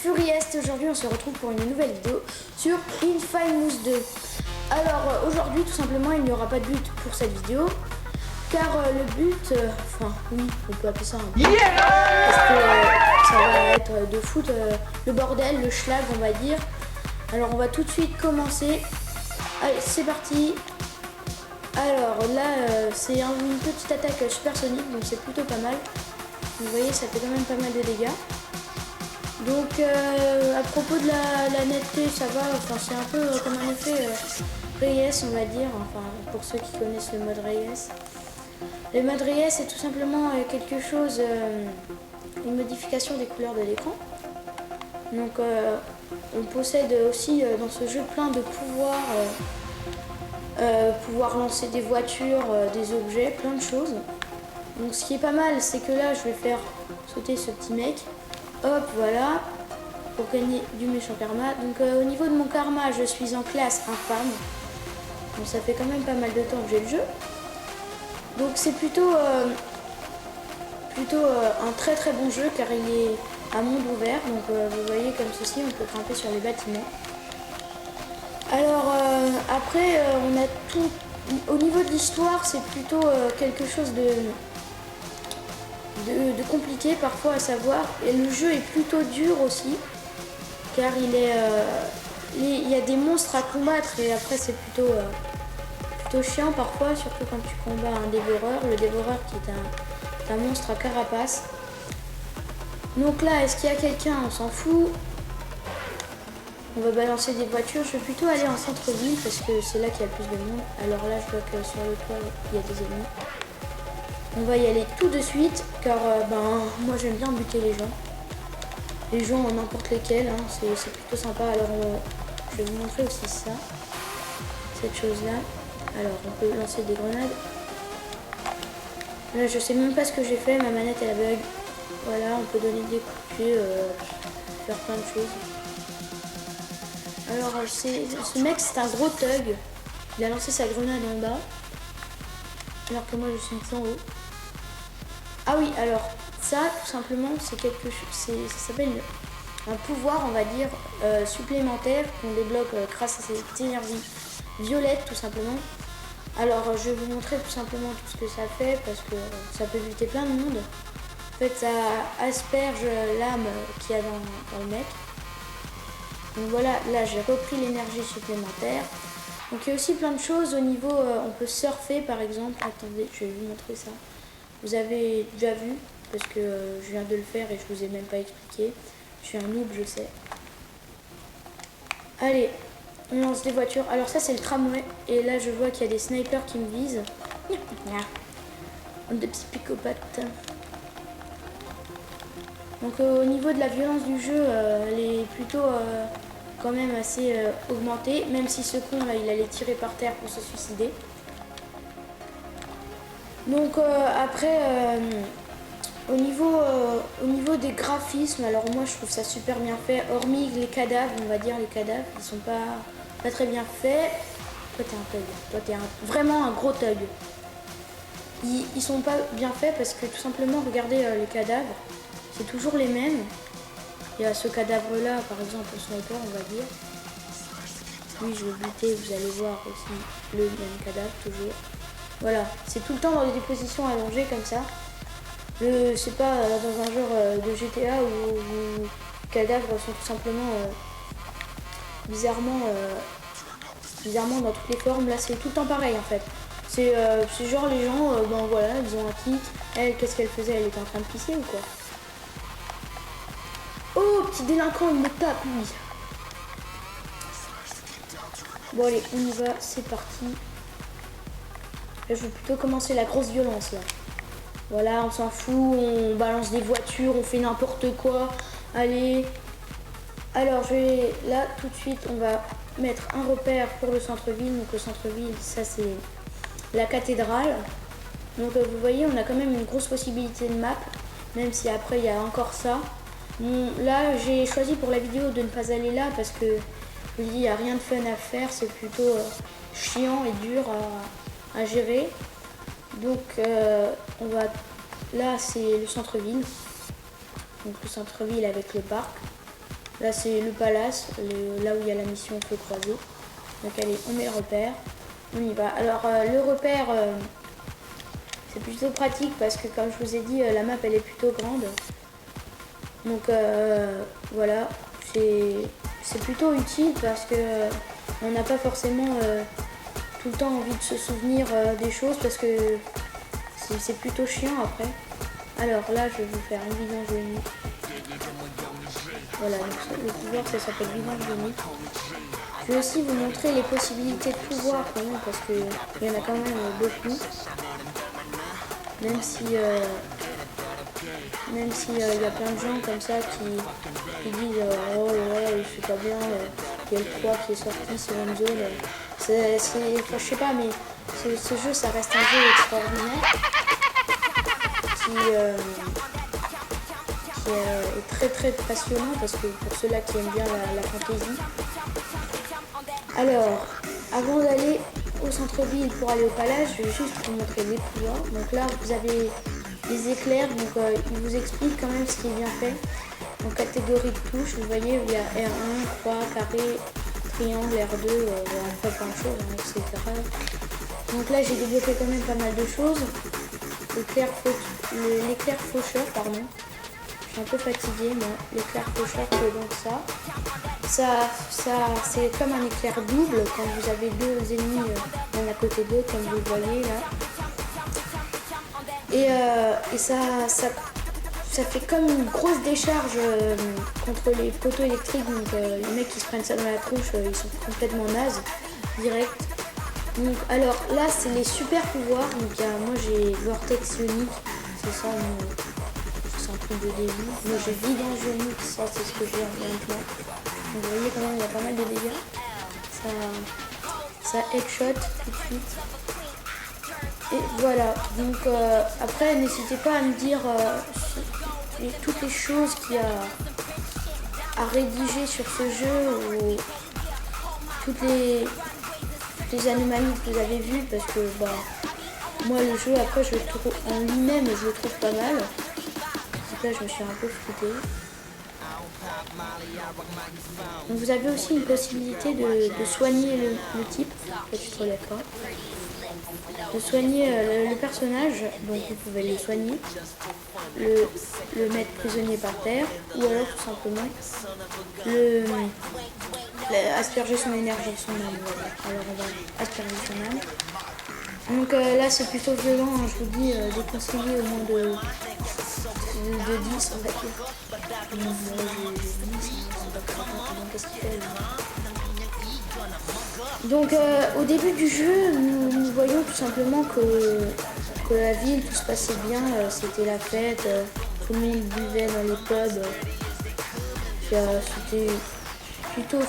Furiest. Aujourd'hui on se retrouve pour une nouvelle vidéo sur Infamous 2. Alors aujourd'hui tout simplement il n'y aura pas de but pour cette vidéo, car le but, enfin oui on peut appeler ça un but, parce que ça va être de foutre le bordel, le schlag on va dire. Alors on va tout de suite commencer. Allez c'est parti. Alors là c'est une petite attaque supersonique, donc c'est plutôt pas mal. Vous voyez ça fait quand même pas mal de dégâts. Donc à propos de la netteté ça va, enfin c'est un peu comme un effet Reyes on va dire, enfin pour ceux qui connaissent le mode Reyes. Le mode Reyes c'est tout simplement quelque chose, une modification des couleurs de l'écran. Donc on possède aussi dans ce jeu plein de pouvoirs, pouvoir lancer des voitures, des objets, plein de choses. Donc ce qui est pas mal c'est que là je vais faire sauter ce petit mec. Hop, voilà, pour gagner du méchant karma. Donc au niveau de mon karma, je suis en classe infâme. Donc ça fait quand même pas mal de temps que j'ai le jeu. Donc c'est plutôt un très très bon jeu, car il est à monde ouvert. Donc vous voyez comme ceci, on peut grimper sur les bâtiments. Alors après, on a tout. Au niveau de l'histoire, c'est plutôt quelque chose de compliqué parfois à savoir, et le jeu est plutôt dur aussi, car il y a des monstres à combattre et après c'est plutôt chiant parfois, surtout quand tu combats un dévoreur, le dévoreur qui est un monstre à carapace. Donc là est-ce qu'il y a quelqu'un, on s'en fout, on va balancer des voitures. Je vais plutôt aller en centre-ville parce que c'est là qu'il y a le plus de monde. Alors là je vois que sur le toit il y a des ennemis. On va y aller tout de suite, car moi j'aime bien buter les gens. Les gens n'importe lesquels, hein, c'est plutôt sympa. Alors je vais vous montrer aussi ça, cette chose là. Alors on peut lancer des grenades. Là je sais même pas ce que j'ai fait, ma manette elle bug. Voilà, on peut donner des coups de pied, faire plein de choses. Alors ce mec c'est un gros thug. Il a lancé sa grenade en bas, alors que moi je suis tout en haut. Ah oui, alors ça tout simplement c'est quelque chose, ça s'appelle un pouvoir on va dire supplémentaire qu'on débloque grâce à cette énergie violette tout simplement. Alors je vais vous montrer tout simplement tout ce que ça fait, parce que ça peut buter plein de monde. En fait ça asperge l'âme qu'il y a dans le mec. Donc voilà, là j'ai repris l'énergie supplémentaire. Donc il y a aussi plein de choses au niveau, on peut surfer par exemple. Attendez, je vais vous montrer ça. Vous avez déjà vu, parce que je viens de le faire et je vous ai même pas expliqué. Je suis un noob, je sais. Allez, on lance des voitures. Alors ça c'est le tramway, et là je vois qu'il y a des snipers qui me visent. Des petits psychopathes. Donc au niveau de la violence du jeu, elle est plutôt quand même assez augmentée, même si ce con là il allait tirer par terre pour se suicider. Donc après au niveau des graphismes, alors moi je trouve ça super bien fait, hormis les cadavres, on va dire les cadavres, ils sont pas très bien faits. Toi t'es un thug, toi t'es vraiment un gros thug. Ils sont pas bien faits parce que tout simplement regardez les cadavres, c'est toujours les mêmes. Il y a ce cadavre là par exemple au sniper on va dire. Oui je vais buter, vous allez voir aussi le même cadavre toujours. Voilà, c'est tout le temps dans des positions allongées comme ça. C'est pas dans un genre de GTA où les cadavres sont tout simplement bizarrement dans toutes les formes. Là c'est tout le temps pareil en fait. C'est genre les gens, voilà, ils ont un kit. Elle, qu'est-ce qu'elle faisait? Elle était en train de pisser ou quoi? Oh, petit délinquant, il me tape lui. Bon allez, on y va, c'est parti. Là, je vais plutôt commencer la grosse violence là. Voilà, on s'en fout, on balance des voitures, on fait n'importe quoi. Allez. Alors là tout de suite on va mettre un repère pour le centre-ville. Donc le centre-ville, ça c'est la cathédrale. Donc vous voyez, on a quand même une grosse possibilité de map, même si après il y a encore ça. Bon, là j'ai choisi pour la vidéo de ne pas aller là parce que je vous dis, il n'y a rien de fun à faire, c'est plutôt chiant et dur à gérer. Donc là c'est le centre-ville, donc le centre-ville avec le parc. Là c'est le palace, là où il y a la mission feu croisé. Donc allez, on met le repère, on y va. Alors le repère, c'est plutôt pratique parce que comme je vous ai dit, la map elle est plutôt grande. Donc voilà, c'est plutôt utile parce que on n'a pas forcément tout le temps envie de se souvenir des choses parce que c'est plutôt chiant après. Alors là, je vais vous faire une vidange génique. Voilà, donc le pouvoir, ça s'appelle vidange génique. Je vais aussi vous montrer les possibilités de pouvoir quand même, parce qu'il y en a quand même beaucoup. Même si y a plein de gens comme ça qui disent oh là, c'est pas bien, il y a le 3 qui est sorti sur une zone. Enfin, je sais pas, mais ce jeu, ça reste un jeu extraordinaire. Qui est très très passionnant parce que pour ceux-là qui aiment bien la fantaisie. Alors, avant d'aller au centre-ville pour aller au palace, je vais juste vous montrer les pouvoirs. Donc là, vous avez les éclairs, donc il vous explique quand même ce qui est bien fait. En catégorie de touches, vous voyez, il y a R1, 3, carré, triangle, R2, on fait plein de choses, hein, etc. Donc là, j'ai débloqué quand même pas mal de choses. L'éclair faucheur, pardon. Je suis un peu fatiguée, moi. L'éclair faucheur, c'est donc ça c'est comme un éclair double quand vous avez deux ennemis l'un à côté de l'autre, comme vous le voyez là. Et ça fait comme une grosse décharge contre les poteaux électriques. Donc les mecs qui se prennent ça dans la tronche, ils sont complètement nazes, direct. Donc alors là c'est les super pouvoirs. Donc moi j'ai vortex ionique, c'est ça, c'est un truc de début. Moi j'ai vidange ionique, ça c'est ce que j'ai maintenant. Donc vous voyez quand même il y a pas mal de dégâts. Ça headshot tout de suite. Et voilà, donc après n'hésitez pas à me dire toutes les choses qu'il y a à rédiger sur ce jeu ou toutes les anomalies que vous avez vues, parce que moi le jeu après je le trouve en lui-même, je le trouve pas mal. Donc là je me suis un peu floutée. Donc vous avez aussi une possibilité de soigner le type, là tu te relèves pas. De soigner le personnage, donc vous pouvez le soigner, le mettre prisonnier par terre, ou alors tout simplement asperger son énergie, son âme. Alors on va asperger son âme. Donc là c'est plutôt violent, hein, je vous dis, déconseillé au moins de 10 on va dire. Qu'est-ce qu'il fait là ? Donc au début du jeu, nous voyons tout simplement que la ville, tout se passait bien, c'était la fête, tout le monde buvait dans les pubs, c'était plutôt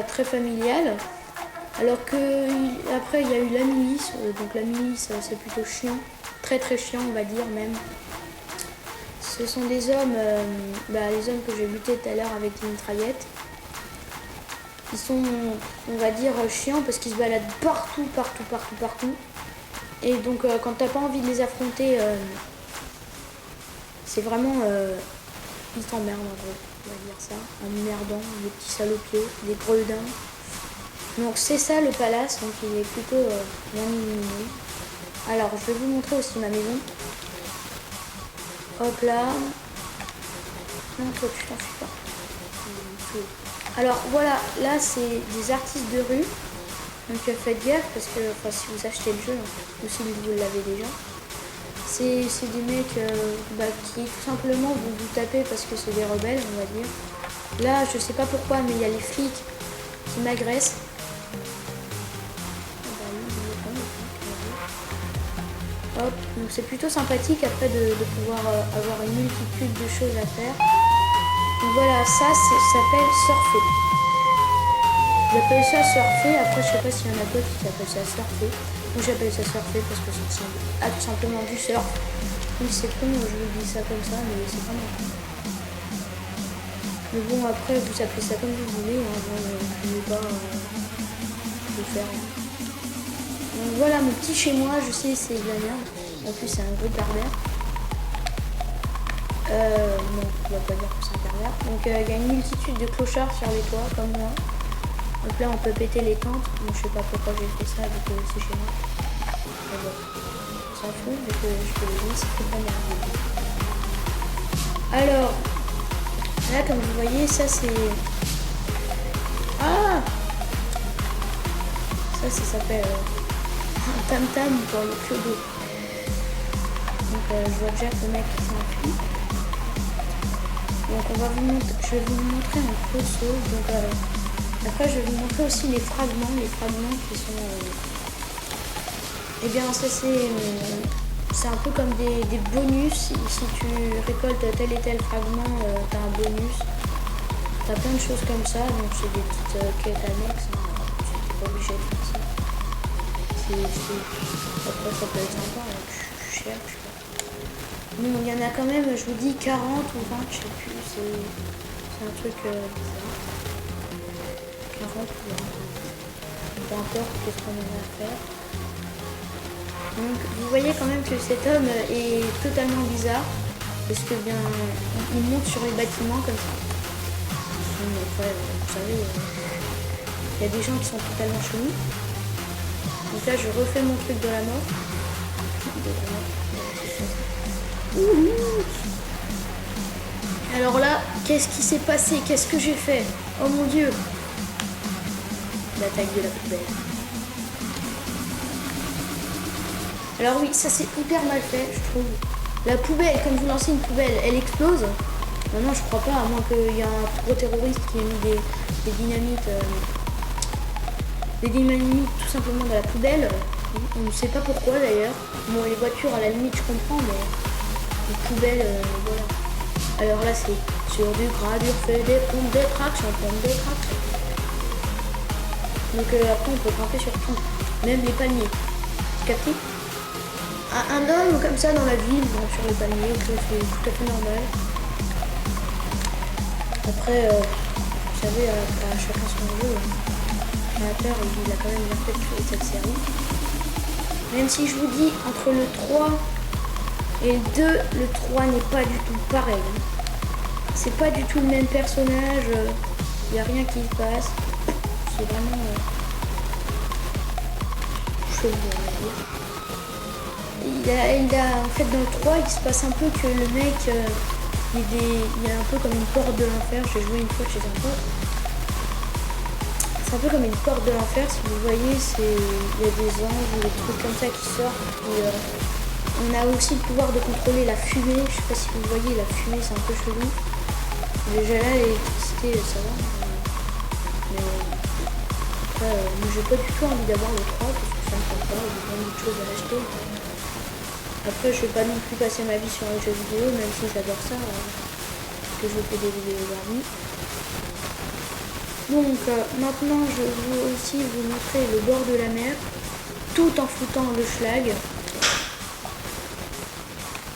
très familial. Alors que après il y a eu la milice, donc la milice c'est plutôt chiant, très très chiant on va dire même. Ce sont des hommes, les hommes que j'ai butés tout à l'heure avec des mitraillettes. Ils sont, on va dire, chiants parce qu'ils se baladent partout. Et donc quand t'as pas envie de les affronter, c'est vraiment... ils t'emmerdent en gros, on va dire ça, en merdant, des petits salopios, des gredins. Donc c'est ça le palace, donc il est plutôt bien illuminé. Alors je vais vous montrer aussi ma maison. Hop là. Non, toi tu t'en fais pas. Alors voilà, là c'est des artistes de rue. Donc faites gaffe parce que si vous achetez le jeu, ou si vous l'avez déjà, c'est des mecs qui tout simplement vont vous taper parce que c'est des rebelles, on va dire. Là je sais pas pourquoi, mais il y a les flics qui m'agressent. Hop, donc c'est plutôt sympathique après de pouvoir avoir une multitude de choses à faire. Donc voilà, ça s'appelle surfer. J'appelle ça surfer, après je sais pas s'il y en a d'autres qui appellent ça surfer. Moi j'appelle ça surfer parce que c'est tout simplement du surf. Oui c'est con, je vous dis ça comme ça, mais c'est vraiment con. Mais bon après vous appelez ça comme vous voulez, hein, bon, je ne vais pas le faire. Donc voilà mon petit chez moi, je sais c'est de la merde. En plus c'est un gros quart d'heure. Non, on va pas dire que c'est un pervers. Donc il y a une multitude de clochards sur les toits, comme moi. Donc là, on peut péter les tentes. Bon, je sais pas pourquoi j'ai fait ça, vu que c'est chez moi. Mais bon, on s'en fout, vu que je peux les dire, c'est pas merveilleux. Alors, là, comme vous voyez, ça c'est... Ah! Ça s'appelle un tam-tam pour le clodo. Donc je vois déjà que le mec s'enfuit. Donc je vais vous montrer un faisceau. Donc après je vais vous montrer aussi les fragments qui sont... Eh bien ça c'est un peu comme des bonus. Si tu récoltes tel et tel fragment, t'as un bonus. T'as plein de choses comme ça, donc c'est des petites quêtes annexes. T'es pas obligé de faire ça. Après ça peut être sympa, je cherche. Bon, il y en a quand même, je vous dis 40 ou 20, je sais plus, c'est un truc bizarre. 40 ou 20. Peu importe, qu'est-ce qu'on en a à faire. Donc vous voyez quand même que cet homme est totalement bizarre, parce que bien, il monte sur les bâtiments comme ça. Donc, après, vous savez, il y a des gens qui sont totalement chelous. Donc là, je refais mon truc de la mort. Alors là, qu'est-ce qui s'est passé? Qu'est-ce que j'ai fait? Oh mon dieu! L'attaque de la poubelle. Alors oui, ça c'est hyper mal fait, je trouve. La poubelle, quand vous lancez une poubelle, elle explose. Non, je crois pas, à moins qu'il y ait un gros terroriste qui ait mis des dynamites. Des dynamites tout simplement dans la poubelle. On ne sait pas pourquoi d'ailleurs. Bon, les voitures à la limite je comprends, mais les poubelles, voilà. Alors là c'est sur du gradure, fait des pompes, des tractions, des tractions. Donc après on peut grimper sur tout, même les palmiers. Capté? Un homme comme ça dans la ville, bon, sur les palmiers, c'est tout à fait normal. Après, vous savez, à chacun son jeu. Le créateur, il a quand même bien fait de créer cette série. Même si je vous dis, entre le 3 et le 2, le 3 n'est pas du tout pareil. C'est pas du tout le même personnage, il n'y a rien qui se passe. C'est vraiment chelou, on va dire. En fait, dans le 3, il se passe un peu que le mec, il y a un peu comme une porte de l'enfer. J'ai joué une fois chez un pote. C'est un peu comme une porte de l'enfer, si vous voyez, il y a des anges ou des trucs comme ça qui sortent. Et, on a aussi le pouvoir de contrôler la fumée. Je sais pas si vous voyez, la fumée c'est un peu chelou. Déjà là, l'électricité, ça va. Mais après, moi j'ai pas du tout envie d'avoir le 3 parce que ça me tente pas, j'ai plein d'autres choses à acheter. Après, je vais pas non plus passer ma vie sur les jeux vidéo, même si j'adore ça, parce que je fais des vidéos d'amis. Donc maintenant je veux aussi vous montrer le bord de la mer tout en foutant le schlag.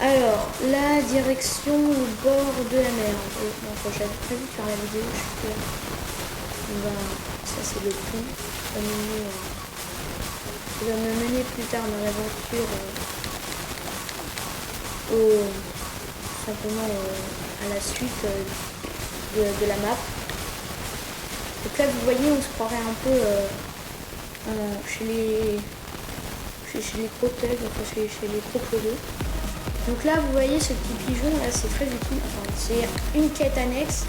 Alors la direction au bord de la mer. Donc j'avais prévu de faire la vidéo, je suis là. Ça c'est le pont. Ça va me mener plus tard dans l'aventure simplement à la suite de la map. Donc là, vous voyez, on se croirait un peu chez les crottègues, enfin chez les crocodiles. Donc là, vous voyez, ce petit pigeon, là, c'est très utile. Enfin, c'est une quête annexe,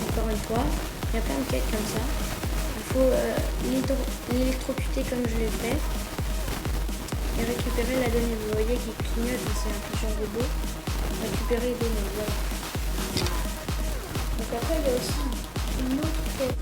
encore une fois. Il y a plein de quêtes comme ça. Il faut l'électrocuter comme je l'ai fait. Et récupérer la donnée. Vous voyez qu'il clignote, c'est un pigeon robot. Récupérer les données, voilà. Donc après, il y a aussi une autre quête.